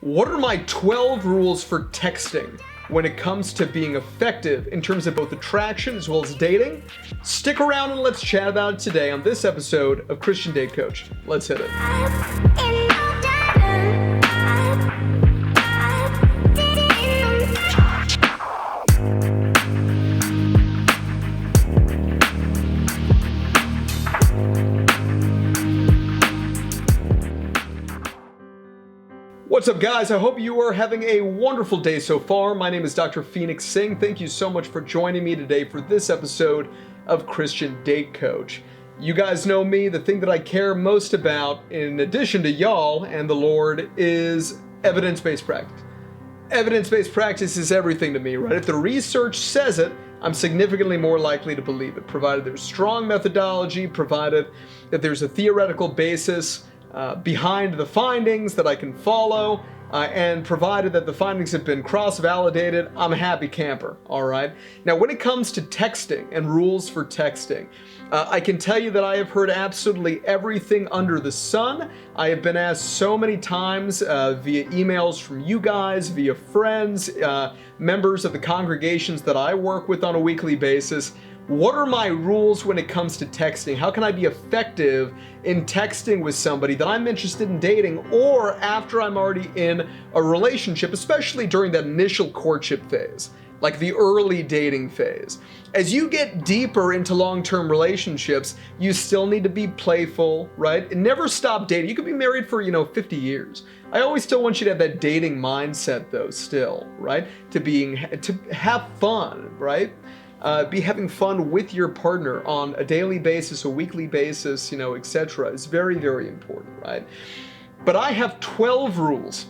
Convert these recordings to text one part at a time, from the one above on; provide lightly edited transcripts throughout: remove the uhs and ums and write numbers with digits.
What are my 12 rules for texting when it comes to being effective in terms of both attraction as well as dating? Stick around and let's chat about it today on this episode of Christian Date Coach. Let's hit it. What's up, guys? I hope you are having a wonderful day so far. My name is Dr. Phoenix Singh. Thank you so much for joining me today for this episode of Christian Date Coach. You guys know me. The thing that I care most about, in addition to y'all and the Lord, is evidence-based practice. Evidence-based practice is everything to me, right? If the research says it, I'm significantly more likely to believe it, provided there's strong methodology, provided that there's a theoretical basis behind the findings that I can follow, and provided that the findings have been cross-validated, I'm a happy camper, all right? Now, when it comes to texting and rules for texting, I can tell you that I have heard absolutely everything under the sun. I have been asked so many times via emails from you guys, via friends, members of the congregations that I work with on a weekly basis. What are my rules when it comes to texting? How can I be effective in texting with somebody that I'm interested in dating, or after I'm already in a relationship, especially during that initial courtship phase, like the early dating phase? As you get deeper into long-term relationships, you still need to be playful, right? And never stop dating. You could be married for, 50 years. I always still want you to have that dating mindset though, still, right? To have fun, right? Be having fun with your partner on a daily basis, a weekly basis, etc. is very, very important, right? But I have 12 rules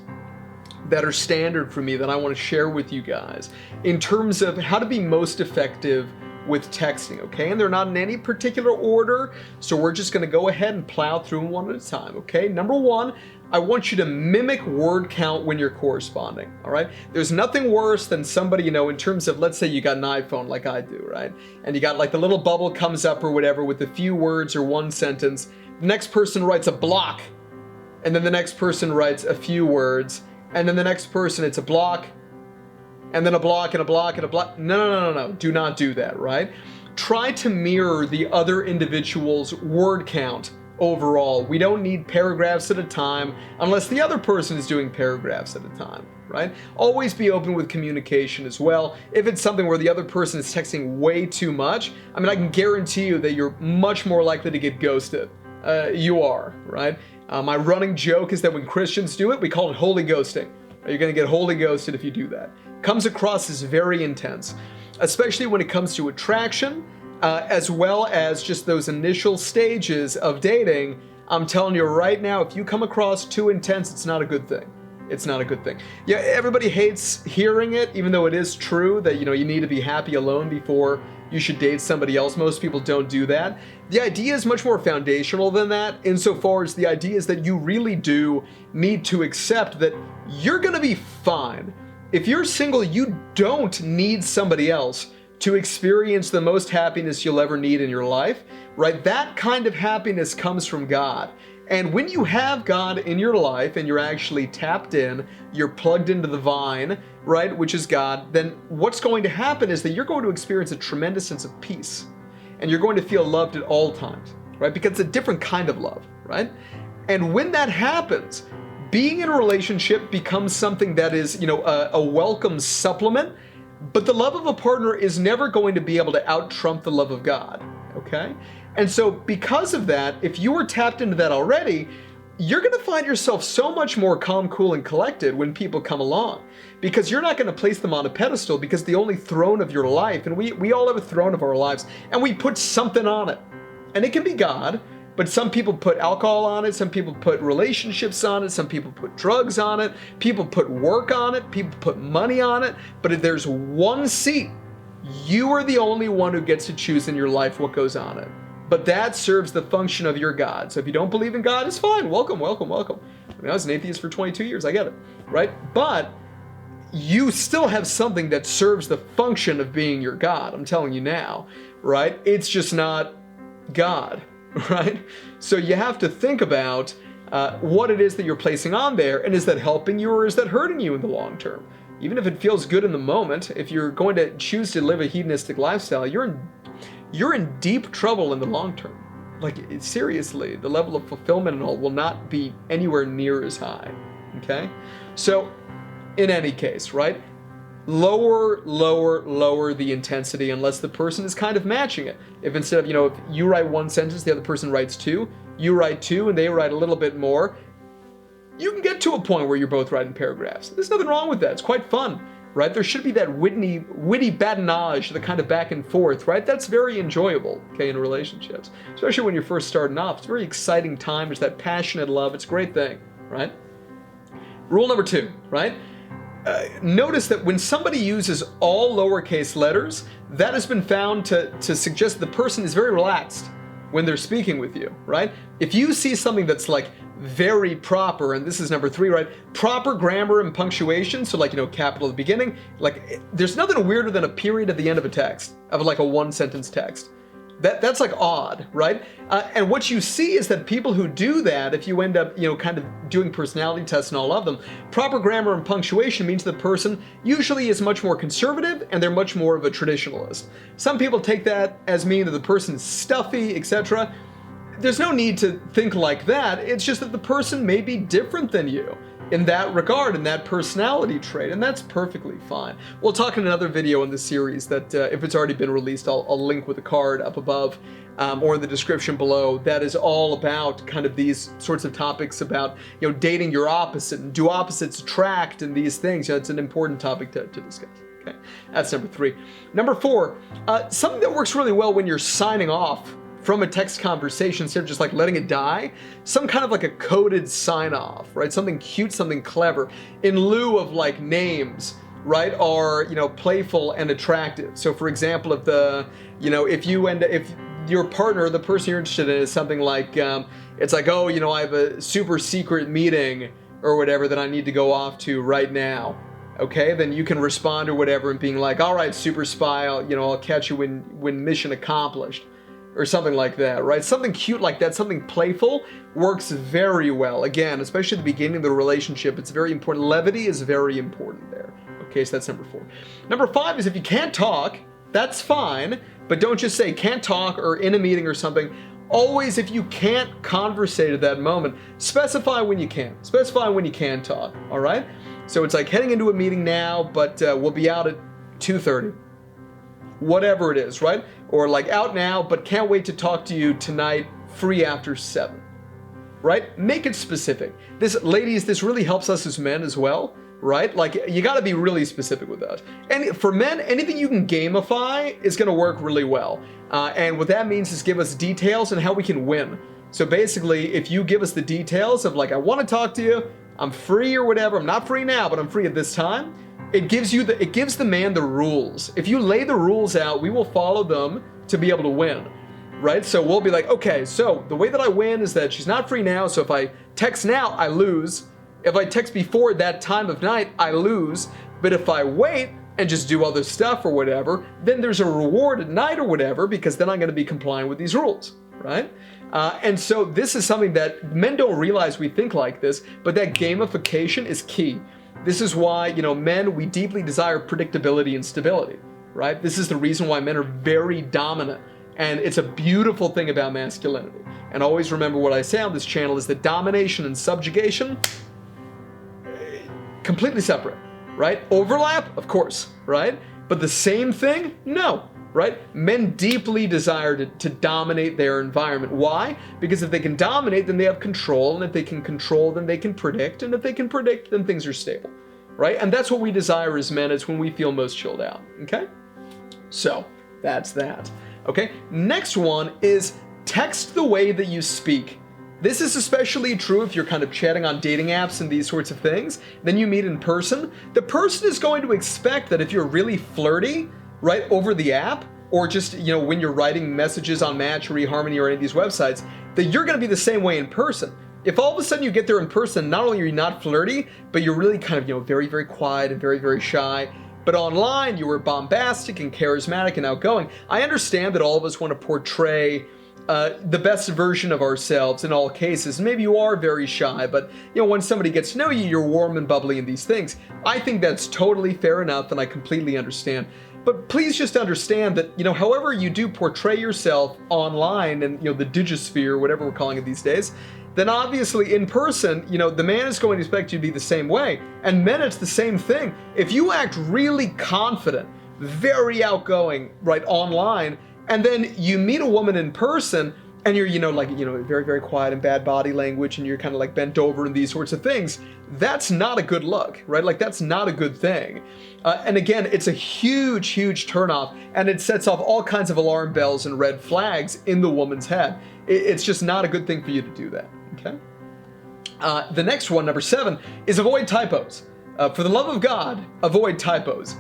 that are standard for me that I want to share with you guys in terms of how to be most effective with texting, okay? And they're not in any particular order, so we're just going to go ahead and plow through them one at a time, okay? Number one, I want you to mimic word count when you're corresponding, all right? There's nothing worse than somebody, in terms of, let's say you got an iPhone like I do, right? And you got like the little bubble comes up or whatever with a few words or one sentence. The next person writes a block, and then the next person writes a few words, and then the next person, it's a block, and then a block and a block and a block. No. Do not do that, right? Try to mirror the other individual's word count overall. We don't need paragraphs at a time unless the other person is doing paragraphs at a time, right? Always be open with communication as well. If it's something where the other person is texting way too much, I can guarantee you that you're much more likely to get ghosted. You are, right? My running joke is that when Christians do it, we call it holy ghosting. You're going to get holy ghosted if you do that. Comes across as very intense, especially when it comes to attraction, as well as just those initial stages of dating. I'm telling you right now, if you come across too intense, it's not a good thing. It's not a good thing. Yeah, everybody hates hearing it, even though it is true that, you need to be happy alone before you should date somebody else. Most people don't do that. The idea is much more foundational than that, insofar as the idea is that you really do need to accept that you're going to be fine. If you're single, you don't need somebody else to experience the most happiness you'll ever need in your life, right? That kind of happiness comes from God. And when you have God in your life and you're actually tapped in, you're plugged into the vine, right, which is God, then what's going to happen is that you're going to experience a tremendous sense of peace. And you're going to feel loved at all times, right? Because it's a different kind of love, right? And when that happens, being in a relationship becomes something that is, a welcome supplement, but the love of a partner is never going to be able to out-trump the love of God, okay? And so because of that, if you were tapped into that already, you're going to find yourself so much more calm, cool, and collected when people come along, because you're not going to place them on a pedestal, because the only throne of your life, and we all have a throne of our lives, and we put something on it. And it can be God, but some people put alcohol on it, some people put relationships on it, some people put drugs on it, people put work on it, people put money on it. But if there's one seat, you are the only one who gets to choose in your life what goes on it. But that serves the function of your God. So if you don't believe in God, it's fine. Welcome. I was an atheist for 22 years. I get it, right? But you still have something that serves the function of being your God. I'm telling you now, right? It's just not God, right? So you have to think about what it is that you're placing on there, and is that helping you or is that hurting you in the long term? Even if it feels good in the moment, if you're going to choose to live a hedonistic lifestyle, you're in deep trouble in the long term. Like, seriously, the level of fulfillment and all will not be anywhere near as high, okay? So, in any case, right? Lower the intensity unless the person is kind of matching it. If instead of, if you write one sentence, the other person writes two, you write two and they write a little bit more, you can get to a point where you're both writing paragraphs. There's nothing wrong with that. It's quite fun, right? There should be that witty badinage, the kind of back and forth, right? That's very enjoyable, okay, in relationships. Especially when you're first starting off. It's a very exciting time. There's that passionate love. It's a great thing, right? Rule number 2, right? Notice that when somebody uses all lowercase letters, that has been found to suggest the person is very relaxed when they're speaking with you, right? If you see something that's like very proper, and this is number 3, right? Proper grammar and punctuation, so like, capital at the beginning, like there's nothing weirder than a period at the end of a text, of like a one-sentence text. That's like odd, right? And what you see is that people who do that, if you end up, kind of doing personality tests and all of them, proper grammar and punctuation means the person usually is much more conservative and they're much more of a traditionalist. Some people take that as meaning that the person is stuffy, etc. There's no need to think like that. It's just that the person may be different than you in that regard, in that personality trait, and that's perfectly fine. We'll talk in another video in the series that if it's already been released, I'll link with a card up above or in the description below. That is all about kind of these sorts of topics about dating your opposite and do opposites attract and these things. It's an important topic to discuss. Okay, that's number 3. Number 4, something that works really well when you're signing off from a text conversation instead of just like letting it die, some kind of like a coded sign off, right? Something cute, something clever in lieu of like names, right? Are, playful and attractive. So for example, if if your partner, the person you're interested in is something like, it's like, oh, I have a super secret meeting or whatever that I need to go off to right now. Okay, then you can respond or whatever and being like, all right, super spy, I'll catch you when mission accomplished. Or something like that, right? Something cute like that, something playful works very well. Again, especially at the beginning of the relationship, it's very important. Levity is very important there. Okay, so that's number 4. Number 5 is if you can't talk, that's fine, but don't just say can't talk or in a meeting or something. Always, if you can't conversate at that moment, specify when you can. Specify when you can talk, all right? So it's like heading into a meeting now, but we'll be out at 2:30. Whatever it is, right? Or like out now, but can't wait to talk to you tonight, free after 7, right? Make it specific. Ladies, this really helps us as men as well, right? Like you gotta be really specific with that. And for men, anything you can gamify is gonna work really well. And what that means is give us details and how we can win. So basically, if you give us the details of like, I wanna talk to you, I'm free or whatever, I'm not free now, but I'm free at this time, it gives the man the rules. If you lay the rules out, we will follow them to be able to win, right? So we'll be like, okay, so the way that I win is that she's not free now, so if I text now, I lose. If I text before that time of night, I lose. But if I wait and just do other stuff or whatever, then there's a reward at night or whatever, because then I'm gonna be complying with these rules, right? And so this is something that men don't realize we think like this, but that gamification is key. This is why, men, we deeply desire predictability and stability, right? This is the reason why men are very dominant. And it's a beautiful thing about masculinity. And always remember what I say on this channel is that domination and subjugation, completely separate, right? Overlap, of course, right? But the same thing? No. Right? Men deeply desire to dominate their environment. Why? Because if they can dominate, then they have control, and if they can control, then they can predict, and if they can predict, then things are stable, right? And that's what we desire as men. It's when we feel most chilled out, okay? So, that's that. Okay, next one is text the way that you speak. This is especially true if you're kind of chatting on dating apps and these sorts of things. Then you meet in person. The person is going to expect that if you're really flirty, right, over the app, or just, when you're writing messages on Match or eHarmony or any of these websites, that you're gonna be the same way in person. If all of a sudden you get there in person, not only are you not flirty, but you're really kind of, very, very quiet and very, very shy, but online you were bombastic and charismatic and outgoing. I understand that all of us want to portray the best version of ourselves in all cases. Maybe you are very shy, but when somebody gets to know you, you're warm and bubbly in these things. I think that's totally fair enough, and I completely understand. But please just understand that, however you do portray yourself online and, the digisphere, whatever we're calling it these days, then obviously in person, the man is going to expect you to be the same way. And men, it's the same thing. If you act really confident, very outgoing, right, online, and then you meet a woman in person and you're, very, very quiet and bad body language and you're kind of like bent over and these sorts of things, that's not a good look, right? Like that's not a good thing. And again, it's a huge, huge turnoff, and it sets off all kinds of alarm bells and red flags in the woman's head. It's just not a good thing for you to do that, okay? The next one, number 7, is avoid typos. For the love of God, avoid typos.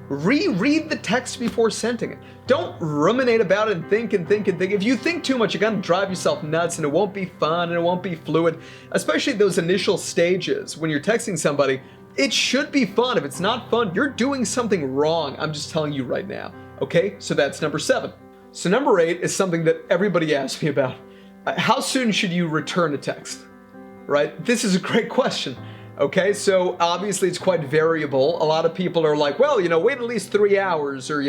Reread the text before sending it. Don't ruminate about it and think and think and think. If you think too much, you're gonna drive yourself nuts and it won't be fun and it won't be fluid, especially those initial stages when you're texting somebody. It should be fun. If it's not fun, you're doing something wrong. I'm just telling you right now. Okay, so that's number 7. So number 8 is something that everybody asks me about. How soon should you return a text? Right? This is a great question. Okay, so obviously it's quite variable. A lot of people are like, well, wait at least 3 hours, or,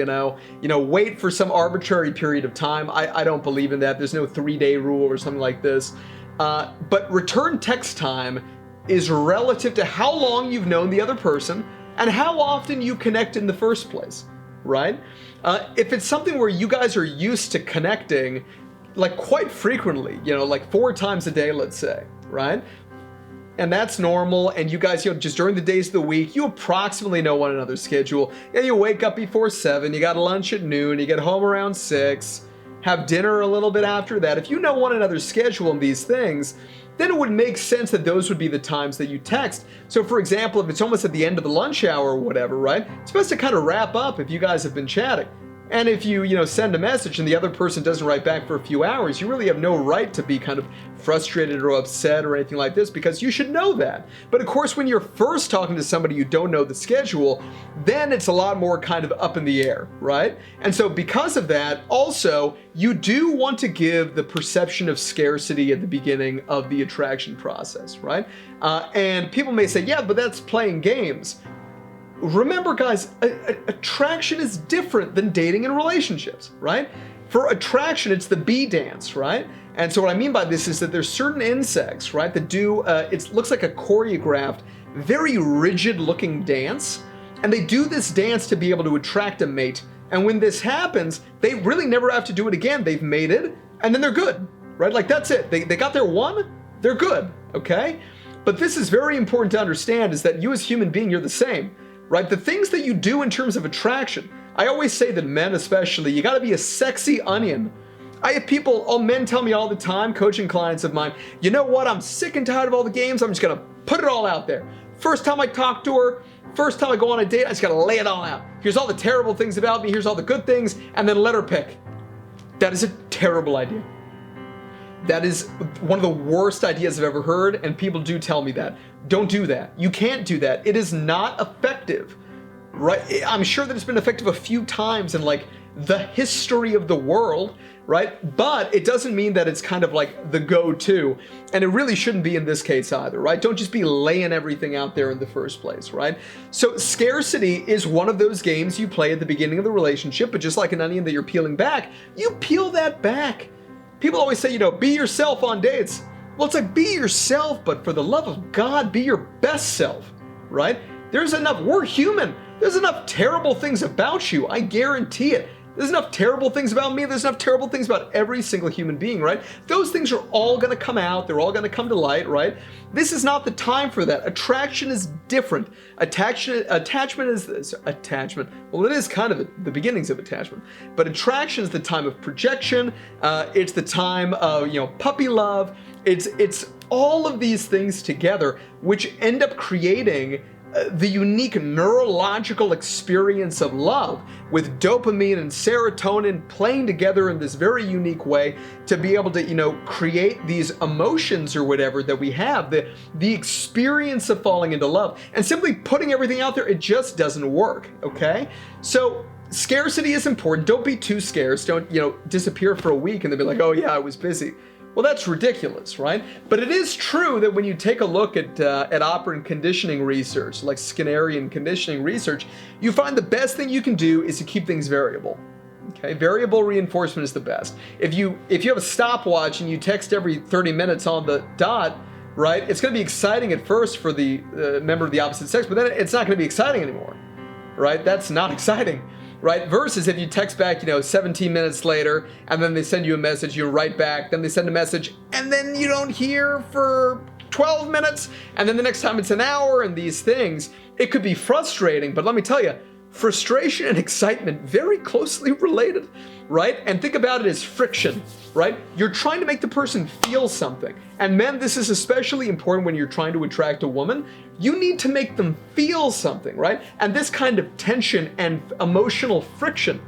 wait for some arbitrary period of time. I don't believe in that. There's no 3-day rule or something like this. But return text time is relative to how long you've known the other person and how often you connect in the first place, right? If it's something where you guys are used to connecting, like quite frequently, like 4 times a day, let's say, right? And that's normal, and you guys, just during the days of the week, you approximately know one another's schedule. Yeah, you wake up before 7, you got lunch at noon, you get home around 6, have dinner a little bit after that. If you know one another's schedule and these things, then it would make sense that those would be the times that you text. So for example, if it's almost at the end of the lunch hour or whatever, right? It's best to kind of wrap up if you guys have been chatting. And if you, send a message and the other person doesn't write back for a few hours, you really have no right to be kind of frustrated or upset or anything like this, because you should know that. But of course, when you're first talking to somebody you don't know the schedule, then it's a lot more kind of up in the air, right? And so because of that, also, you do want to give the perception of scarcity at the beginning of the attraction process, right? And people may say, yeah, but that's playing games. Remember, guys, attraction is different than dating and relationships, right? For attraction, it's the bee dance, right? And so what I mean by this is that there's certain insects, right, that do, it looks like a choreographed, very rigid looking dance. And they do this dance to be able to attract a mate. And when this happens, they really never have to do it again. They've mated, and then they're good, right? Like that's it. They got their one, they're good, okay? But this is very important to understand, is that you as a human being, you're the same. Right? The things that you do in terms of attraction. I always say that men especially, you gotta be a sexy onion. I have people, men tell me all the time, coaching clients of mine, you know what, I'm sick and tired of all the games, I'm just gonna put it all out there. First time I talk to her, first time I go on a date, I just gotta lay it all out. Here's all the terrible things about me, here's all the good things, and then let her pick. That is a terrible idea. That is one of the worst ideas I've ever heard, and people do tell me that. Don't do that. You can't do that. It is not effective, right? I'm sure that it's been effective a few times in like the history of the world, right? But it doesn't mean that it's kind of like the go-to, and it really shouldn't be in this case either, right? Don't just be laying everything out there in the first place, right? So scarcity is one of those games you play at the beginning of the relationship, but just like an onion that you're peeling back, you peel that back. People always say, be yourself on dates. Well, it's like, be yourself, but for the love of God, be your best self, right? There's enough, we're human. There's enough terrible things about you, I guarantee it. There's enough terrible things about me, there's enough terrible things about every single human being, right? Those things are all gonna come out, they're all gonna come to light, right? This is not the time for that. Attraction is different. Attachment is attachment. Well, it is kind of the beginnings of attachment, but attraction is the time of projection. It's the time of, puppy love. It's all of these things together, which end up creating the unique neurological experience of love, with dopamine and serotonin playing together in this very unique way to be able to, create these emotions or whatever that we have, the experience of falling into love. And simply putting everything out there, it just doesn't work, okay? So scarcity is important. Don't be too scarce. Don't, disappear for a week and then be like, oh yeah, I was busy. Well, that's ridiculous, right? But it is true that when you take a look at operant conditioning research, like Skinnerian conditioning research, you find the best thing you can do is to keep things variable. Okay, variable reinforcement is the best. If you have a stopwatch and you text every 30 minutes on the dot, right? It's going to be exciting at first for the member of the opposite sex, but then it's not going to be exciting anymore, right? That's not exciting. Right? Versus if you text back, 17 minutes later, and then they send you a message, you write back, then they send a message, and then you don't hear for 12 minutes, and then the next time it's an hour, and these things, it could be frustrating, but let me tell you, frustration and excitement, very closely related, right? And think about it as friction, right? You're trying to make the person feel something. And men, this is especially important when you're trying to attract a woman. You need to make them feel something, right? And this kind of tension and emotional friction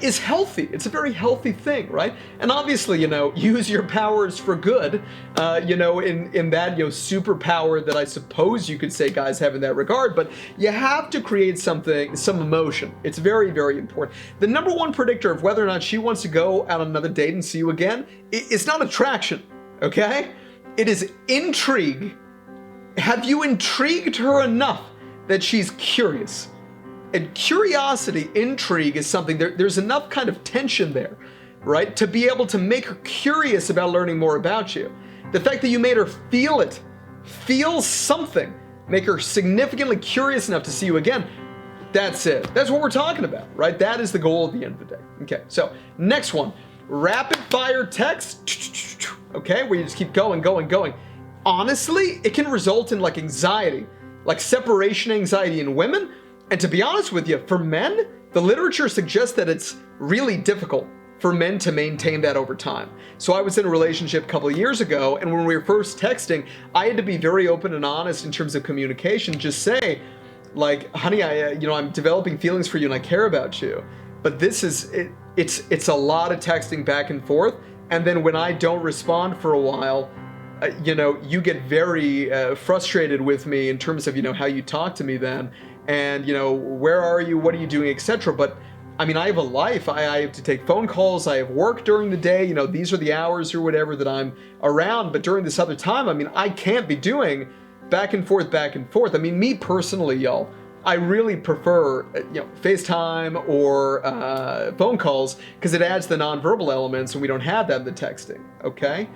is healthy. It's a very healthy thing, right? And obviously, use your powers for good, in that, superpower that I suppose you could say guys have in that regard, but you have to create some emotion. It's very, very important. The number one predictor of whether or not she wants to go out on another date and see you again, it's not attraction, okay? It is intrigue. Have you intrigued her enough that she's curious? And curiosity, intrigue is something, there's enough kind of tension there, right? To be able to make her curious about learning more about you. The fact that you made her feel something, make her significantly curious enough to see you again, that's it. That's what we're talking about, right? That is the goal at the end of the day. Okay, so next one, rapid fire text, okay, where you just keep going. Honestly, it can result in like anxiety, like separation anxiety in women. And to be honest with you, for men, the literature suggests that it's really difficult for men to maintain that over time. So I was in a relationship a couple of years ago, and when we were first texting, I had to be very open and honest in terms of communication. Just say, like, honey, I'm developing feelings for you and I care about you. But this is, it's a lot of texting back and forth. And then when I don't respond for a while, you get very frustrated with me in terms of, how you talk to me then. And, where are you? What are you doing, etc. But I mean, I have a life. I have to take phone calls. I have work during the day. These are the hours or whatever that I'm around. But during this other time, I mean, I can't be doing back and forth. I mean, me personally, y'all, I really prefer, FaceTime or phone calls because it adds the nonverbal elements and we don't have that in the texting, okay?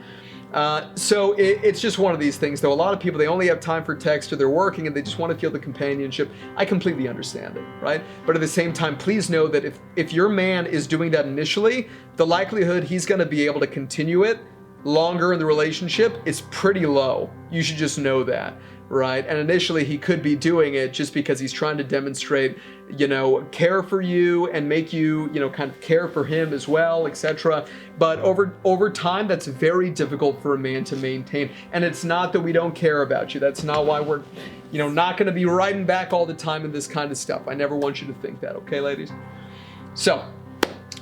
So it's just one of these things, though. A lot of people, they only have time for text or they're working and they just want to feel the companionship. I completely understand it, right? But at the same time, please know that if your man is doing that initially, the likelihood he's going to be able to continue it longer in the relationship is pretty low. You should just know that, right? And initially he could be doing it just because he's trying to demonstrate, care for you and make you, kind of care for him as well, etc. But over time, that's very difficult for a man to maintain. And it's not that we don't care about you. That's not why we're, not going to be writing back all the time in this kind of stuff. I never want you to think that, okay, ladies? So,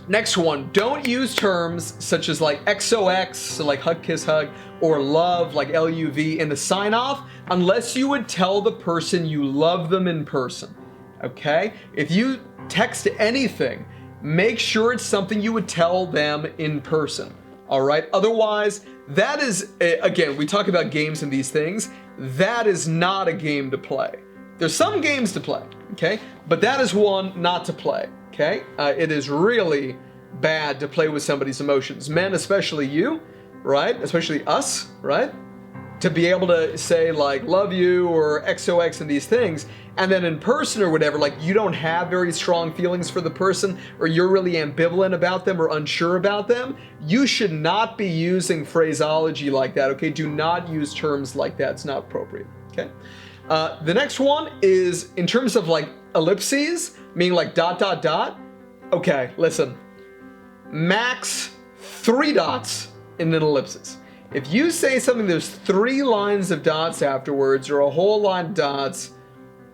next one, don't use terms such as like XOX, so like hug, kiss, hug, or love, like LUV, in the sign-off, unless you would tell the person you love them in person, okay? If you text anything, make sure it's something you would tell them in person, all right? Otherwise, that is, again, we talk about games and these things, that is not a game to play. There's some games to play, okay? But that is one not to play. Okay, it is really bad to play with somebody's emotions. Men, especially you, right? Especially us, right? To be able to say like love you or XOX and these things, and then in person or whatever, like you don't have very strong feelings for the person or you're really ambivalent about them or unsure about them, you should not be using phraseology like that, okay? Do not use terms like that. It's not appropriate, okay? The next one is in terms of like ellipses, meaning like ... Okay, listen. Max 3 dots in an ellipsis. If you say something, there's 3 lines of dots afterwards or a whole line of dots,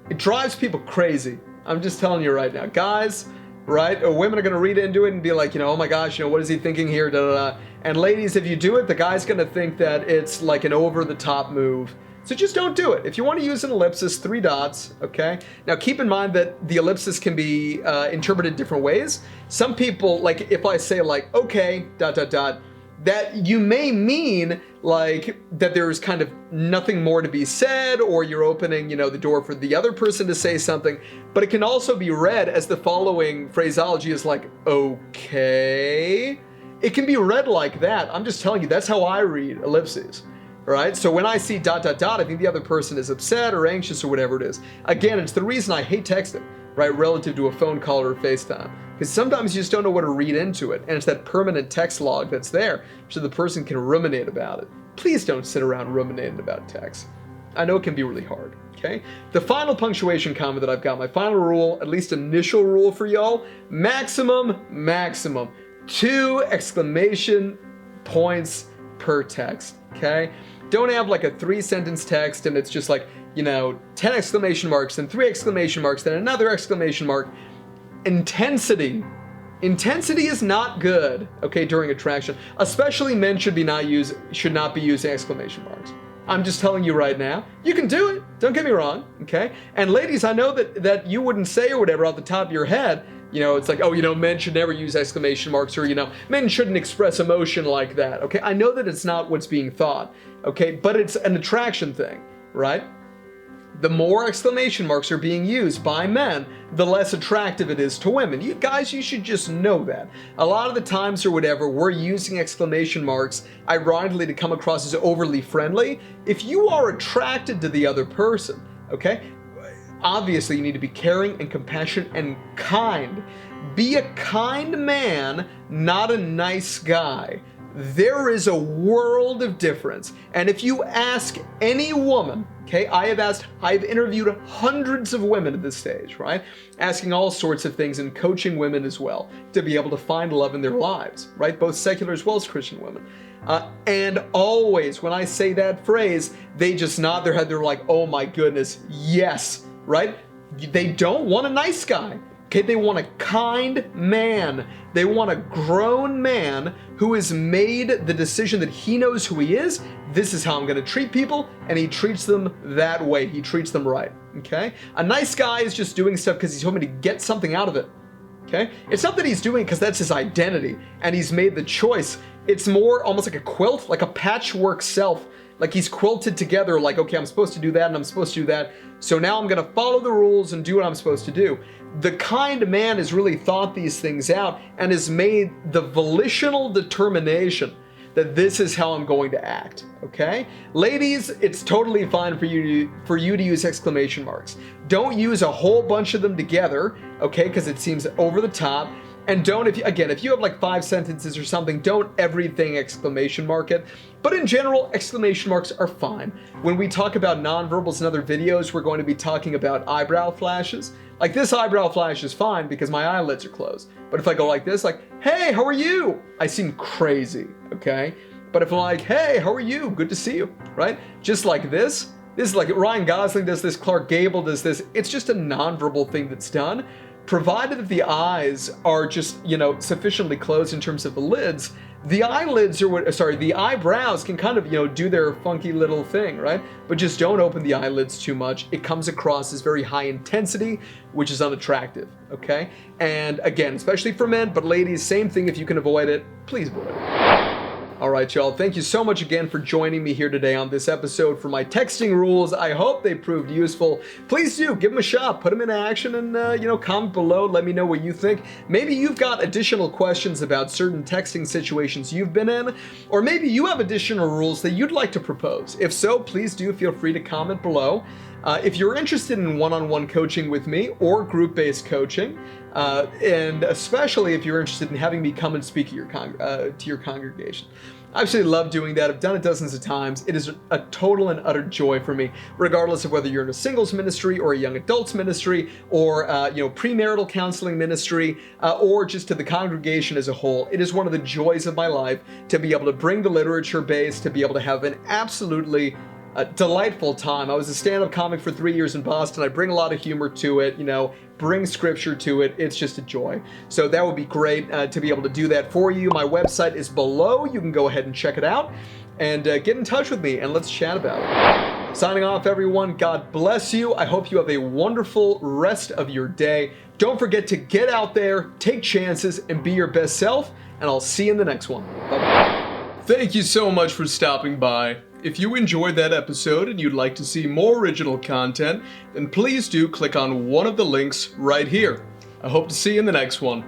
it drives people crazy. I'm just telling you right now. Guys, right, or women are going to read into it and be like, oh my gosh, what is he thinking here? And ladies, if you do it, the guy's going to think that it's like an over-the-top move. So just don't do it. If you want to use an ellipsis, 3 dots, okay? Now keep in mind that the ellipsis can be interpreted different ways. Some people, like if I say like, okay, ... that you may mean like that there's kind of nothing more to be said, or you're opening, the door for the other person to say something. But it can also be read as the following phraseology is like, okay. It can be read like that. I'm just telling you, that's how I read ellipses. Right? So when I see ... I think the other person is upset or anxious or whatever it is. Again, it's the reason I hate texting, right? Relative to a phone call or FaceTime. Because sometimes you just don't know what to read into it. And it's that permanent text log that's there so the person can ruminate about it. Please don't sit around ruminating about text. I know it can be really hard, okay? The final punctuation comma that I've got, my final rule, at least initial rule for y'all, maximum, 2 exclamation points per text, okay? Don't have like a 3-sentence text and it's just like, 10 exclamation marks and 3 exclamation marks, then another exclamation mark. Intensity is not good, okay, during attraction. Especially men should not be using exclamation marks. I'm just telling you right now. You can do it, don't get me wrong, okay? And ladies, I know that you wouldn't say or whatever off the top of your head, it's like, men should never use exclamation marks, or, men shouldn't express emotion like that, okay? I know that it's not what's being thought, okay? But it's an attraction thing, right? The more exclamation marks are being used by men, the less attractive it is to women. You guys, you should just know that. A lot of the times or whatever, we're using exclamation marks, ironically, to come across as overly friendly. If you are attracted to the other person, okay? Obviously, you need to be caring and compassionate and kind. Be a kind man, not a nice guy. There is a world of difference. And if you ask any woman, okay, I've interviewed hundreds of women at this stage, right? Asking all sorts of things and coaching women as well to be able to find love in their lives, right? Both secular as well as Christian women. And always when I say that phrase, they just nod their head. They're like, oh my goodness, yes, right? They don't want a nice guy. Okay, they want a kind man. They want a grown man who has made the decision that he knows who he is. This is how I'm gonna treat people, and he treats them that way. He treats them right, okay? A nice guy is just doing stuff because he's hoping to get something out of it, okay? It's not that he's doing it because that's his identity, and he's made the choice. It's more almost like a quilt, like a patchwork self. Like he's quilted together, like, okay, I'm supposed to do that and I'm supposed to do that. So now I'm gonna follow the rules and do what I'm supposed to do. The kind man has really thought these things out and has made the volitional determination that this is how I'm going to act, okay? Ladies, it's totally fine for you to use exclamation marks. Don't use a whole bunch of them together, okay, because it seems over the top. And don't, if you have like 5 sentences or something, don't everything exclamation mark it. But in general, exclamation marks are fine. When we talk about nonverbals in other videos, we're going to be talking about eyebrow flashes. Like this eyebrow flash is fine because my eyelids are closed. But if I go like this, like, hey, how are you? I seem crazy, okay? But if I'm like, hey, how are you? Good to see you, right? Just like this is like Ryan Gosling does this, Clark Gable does this. It's just a nonverbal thing that's done. Provided that the eyes are just, sufficiently closed in terms of the lids, the eyebrows can kind of, do their funky little thing, right? But just don't open the eyelids too much. It comes across as very high intensity, which is unattractive, okay? And again, especially for men, but ladies, same thing. If you can avoid it, please avoid it. All right, y'all. Thank you so much again for joining me here today on this episode for my texting rules. I hope they proved useful. Please do give them a shot, put them into action, and comment below. Let me know what you think. Maybe you've got additional questions about certain texting situations you've been in, or maybe you have additional rules that you'd like to propose. If so, please do feel free to comment below. If you're interested in one-on-one coaching with me or group-based coaching, and especially if you're interested in having me come and speak to your congregation, I absolutely love doing that. I've done it dozens of times. It is a total and utter joy for me, regardless of whether you're in a singles ministry or a young adults ministry or premarital counseling ministry or just to the congregation as a whole. It is one of the joys of my life to be able to bring the literature base, to be able to have an absolutely a delightful time. I was a stand-up comic for 3 years in Boston. I bring a lot of humor to it, bring scripture to it. It's just a joy. So that would be great to be able to do that for you. My website is below. You can go ahead and check it out and get in touch with me and let's chat about it. Signing off, everyone. God bless you. I hope you have a wonderful rest of your day. Don't forget to get out there, take chances, and be your best self, and I'll see you in the next one. Bye-bye. Thank you so much for stopping by. If you enjoyed that episode and you'd like to see more original content, then please do click on one of the links right here. I hope to see you in the next one.